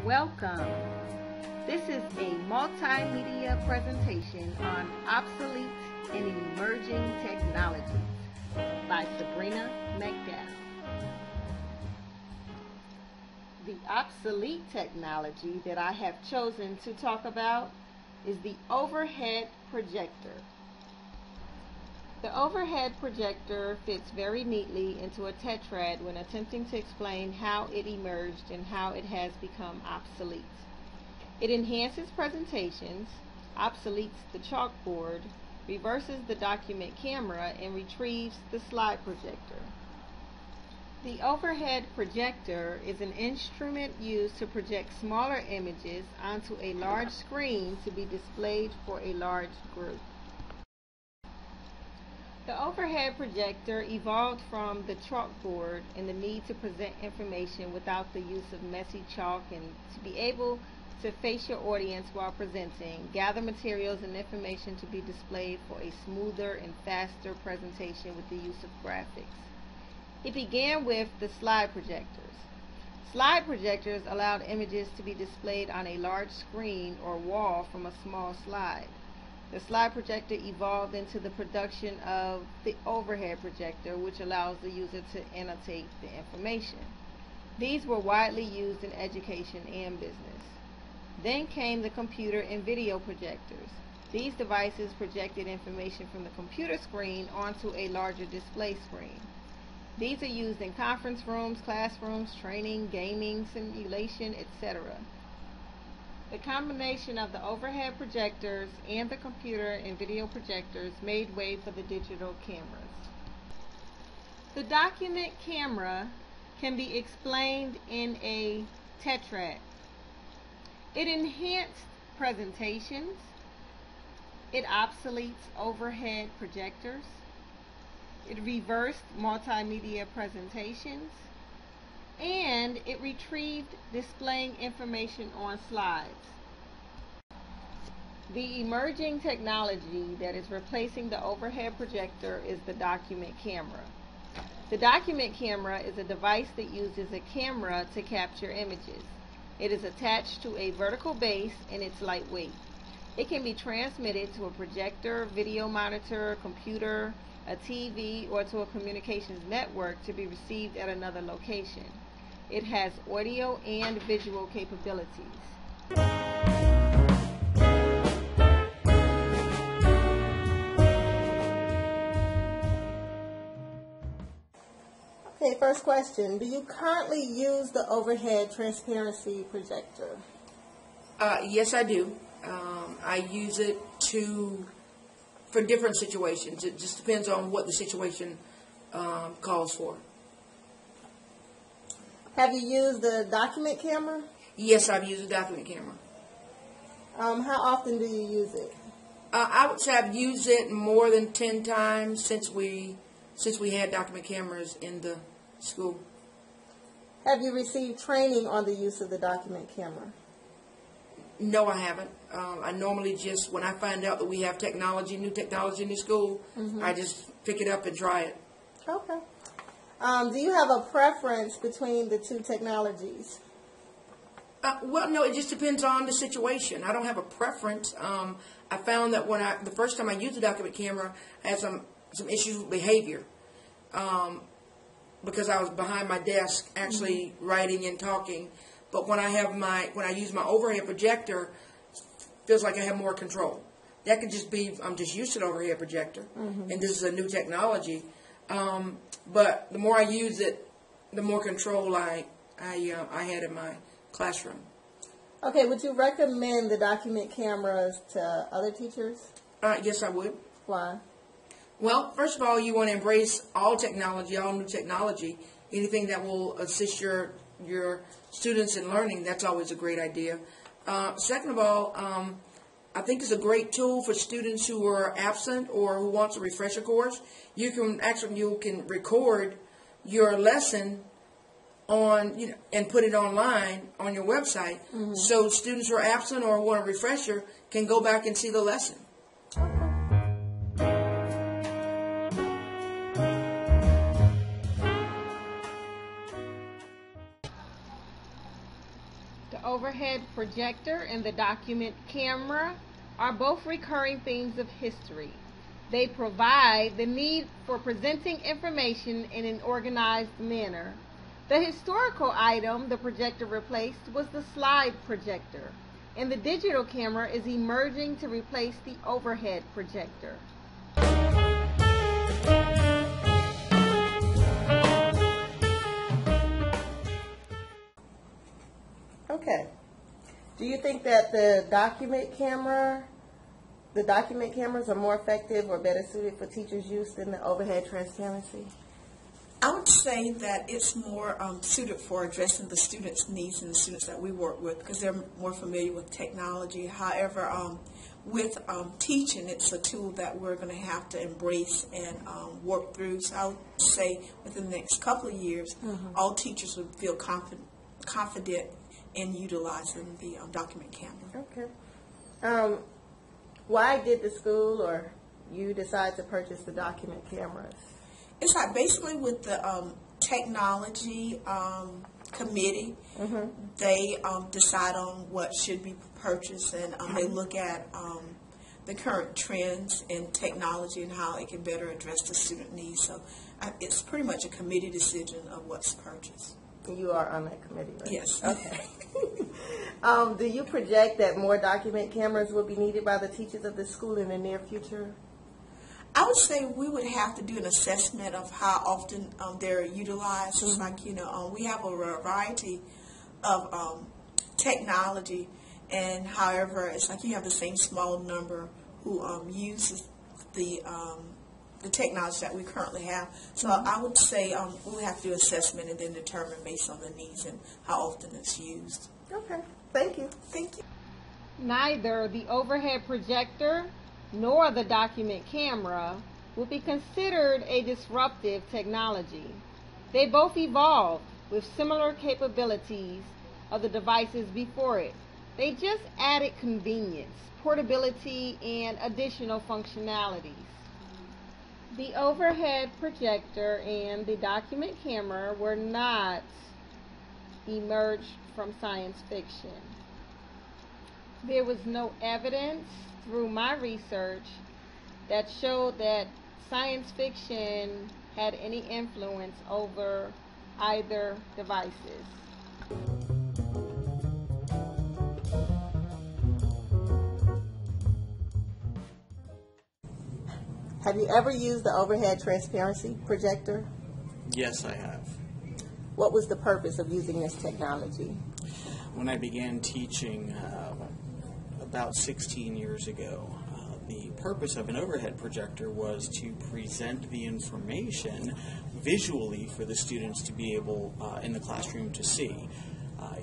Welcome. This is a multimedia presentation on obsolete and emerging technologies by Sabrina McDowell. The obsolete technology that I have chosen to talk about is the overhead projector. The overhead projector fits very neatly into a tetrad when attempting to explain how it emerged and how it has become obsolete. It enhances presentations, obsoletes the chalkboard, reverses the document camera, and retrieves the slide projector. The overhead projector is an instrument used to project smaller images onto a large screen to be displayed for a large group. The overhead projector evolved from the chalkboard and the need to present information without the use of messy chalk, and to be able to face your audience while presenting, gather materials and information to be displayed for a smoother and faster presentation with the use of graphics. It began with the slide projectors. Slide projectors allowed images to be displayed on a large screen or wall from a small slide. The slide projector evolved into the production of the overhead projector, which allows the user to annotate the information. These were widely used in education and business. Then came the computer and video projectors. These devices projected information from the computer screen onto a larger display screen. These are used in conference rooms, classrooms, training, gaming, simulation, etc. The combination of the overhead projectors and the computer and video projectors made way for the digital cameras. The document camera can be explained in a tetrad. It enhanced presentations, it obsoletes overhead projectors, it reversed multimedia presentations, and it retrieved displaying information on slides. The emerging technology that is replacing the overhead projector is the document camera. The document camera is a device that uses a camera to capture images. It is attached to a vertical base and it's lightweight. It can be transmitted to a projector, video monitor, computer, a TV, or to a communications network to be received at another location. It has audio and visual capabilities. Okay, first question. Do you currently use the overhead transparency projector? Yes, I do. I use it for different situations. It just depends on what the situation calls for. Have you used the document camera? Yes, I've used a document camera. How often do you use it? I would say I've used it more than 10 times since we had document cameras in the school. Have you received training on the use of the document camera? No, I haven't. I normally just, when I find out that we have new technology in the school, I just pick it up and try it. Okay. Do you have a preference between the two technologies? Well, no, it just depends on the situation. I don't have a preference. I found that the first time I used the document camera, I had some issues with behavior because I was behind my desk actually writing and talking. But when I use my overhead projector, it feels like I have more control. That could just be I'm just used to the overhead projector, and this is a new technology. But the more I use it, the more control I had in my classroom. Okay, would you recommend the document cameras to other teachers? Yes, I would. Why? Well, first of all, you want to embrace all technology, all new technology. Anything that will assist your students in learning, that's always a great idea. Second of all, I think it's a great tool for students who are absent or who wants a refresher course. You can record your lesson and put it online on your website, so students who are absent or want a refresher can go back and see the lesson. The overhead projector and the document camera are both recurring themes of history. They provide the need for presenting information in an organized manner. The historical item the projector replaced was the slide projector, and the digital camera is emerging to replace the overhead projector. Okay. Do you think that the document cameras are more effective or better suited for teachers' use than the overhead transparency? I would say that it's more suited for addressing the students' needs and the students that we work with because they're more familiar with technology. However, with teaching, it's a tool that we're going to have to embrace and work through. So I would say within the next couple of years, all teachers would feel confident in utilizing the document camera. Okay. Why did the school or you decide to purchase the document cameras? It's like basically with the technology committee, they decide on what should be purchased, and they look at the current trends in technology and how it can better address the student needs. So it's pretty much a committee decision of what's purchased. You are on that committee, right? Yes. Okay. Do you project that more document cameras will be needed by the teachers of the school in the near future? I would say we would have to do an assessment of how often they're utilized. It's like, we have a variety of technology, and however, it's like you have the same small number who uses the technology that we currently have. So I would say we'll have to do assessment and then determine based on the needs and how often it's used. Okay. Thank you. Thank you. Neither the overhead projector nor the document camera will be considered a disruptive technology. They both evolved with similar capabilities of the devices before it. They just added convenience, portability, and additional functionalities. The overhead projector and the document camera were not emerged from science fiction. There was no evidence through my research that showed that science fiction had any influence over either devices. Have you ever used the overhead transparency projector? Yes, I have. What was the purpose of using this technology? When I began teaching about 16 years ago, the purpose of an overhead projector was to present the information visually for the students to be able in the classroom to see.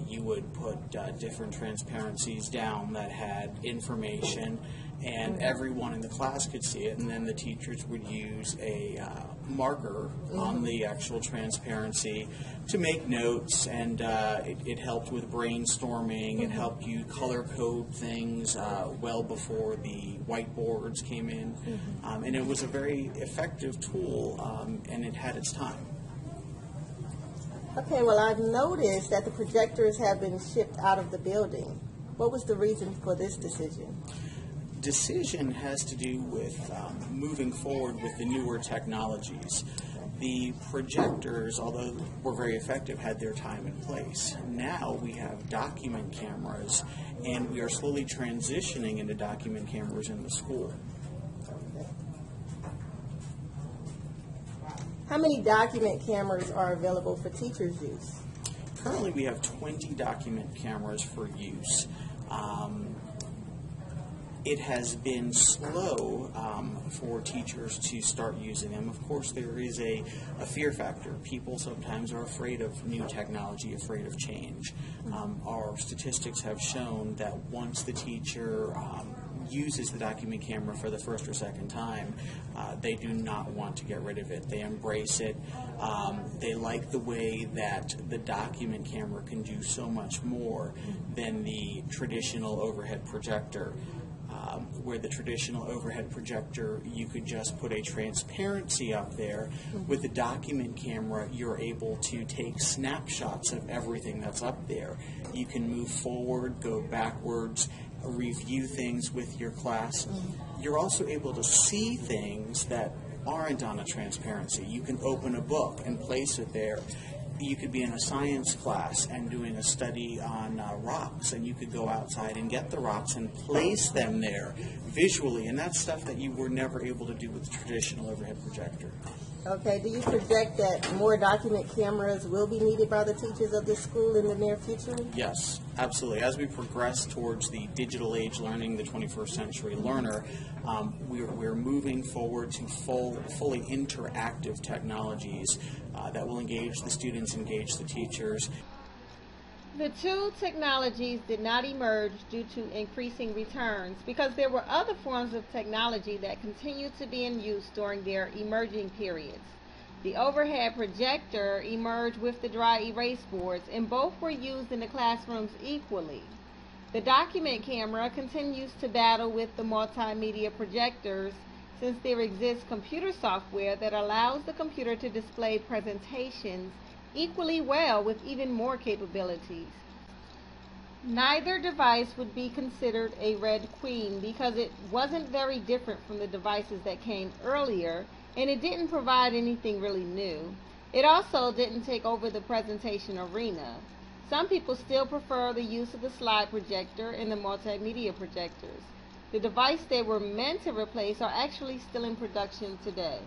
You would put different transparencies down that had information, and everyone in the class could see it, and then the teachers would use a marker on the actual transparency to make notes, and it helped with brainstorming. It helped you color code things well before the whiteboards came in, and it was a very effective tool, and it had its time. Okay, well, I've noticed that the projectors have been shipped out of the building. What was the reason for this decision? Decision has to do with moving forward with the newer technologies. The projectors, although were very effective, had their time and place. Now we have document cameras, and we are slowly transitioning into document cameras in the school. How many document cameras are available for teachers' use? Currently we have 20 document cameras for use. It has been slow for teachers to start using them. Of course, there is a fear factor. People sometimes are afraid of new technology, afraid of change. Our statistics have shown that once the teacher uses the document camera for the first or second time, they do not want to get rid of it. They embrace it. They like the way that the document camera can do so much more than the traditional overhead projector. where the traditional overhead projector, you could just put a transparency up there. With the document camera, you're able to take snapshots of everything that's up there. You can move forward, go backwards, review things with your class. You're also able to see things that aren't on a transparency. You can open a book and place it there. You could be in a science class and doing a study on rocks, and you could go outside and get the rocks and place them there visually, and that's stuff that you were never able to do with the traditional overhead projector. Okay, do you project that more document cameras will be needed by the teachers of this school in the near future? Yes, absolutely. As we progress towards the digital age learning, the 21st century learner, we're moving forward to fully interactive technologies that will engage the students, engage the teachers. The two technologies did not emerge due to increasing returns because there were other forms of technology that continued to be in use during their emerging periods. The overhead projector emerged with the dry erase boards, and both were used in the classrooms equally. The document camera continues to battle with the multimedia projectors since there exists computer software that allows the computer to display presentations equally well with even more capabilities. Neither device would be considered a Red Queen because it wasn't very different from the devices that came earlier, and it didn't provide anything really new. It also didn't take over the presentation arena. Some people still prefer the use of the slide projector and the multimedia projectors. The device they were meant to replace are actually still in production today.